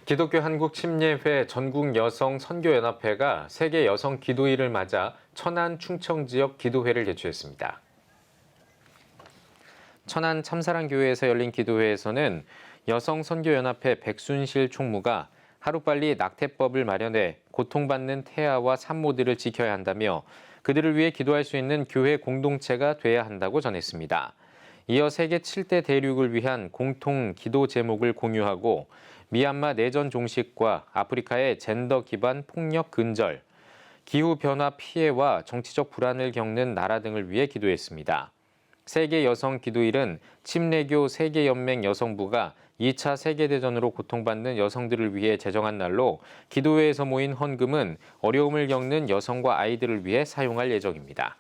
기독교 한국 침례회 전국 여성 선교연합회가 세계 여성 기도일을 맞아 천안 충청 지역 기도회를 개최했습니다. 천안 참사랑교회에서 열린 기도회에서는 여성 선교연합회 백순실 총무가 하루빨리 낙태법을 마련해 고통받는 태아와 산모들을 지켜야 한다며 그들을 위해 기도할 수 있는 교회 공동체가 돼야 한다고 전했습니다. 이어 세계 7대 대륙을 위한 공통 기도 제목을 공유하고 미얀마 내전 종식과 아프리카의 젠더 기반 폭력 근절, 기후변화 피해와 정치적 불안을 겪는 나라 등을 위해 기도했습니다. 세계 여성 기도일은 침례교 세계연맹 여성부가 2차 세계대전으로 고통받는 여성들을 위해 제정한 날로 기도회에서 모인 헌금은 어려움을 겪는 여성과 아이들을 위해 사용할 예정입니다.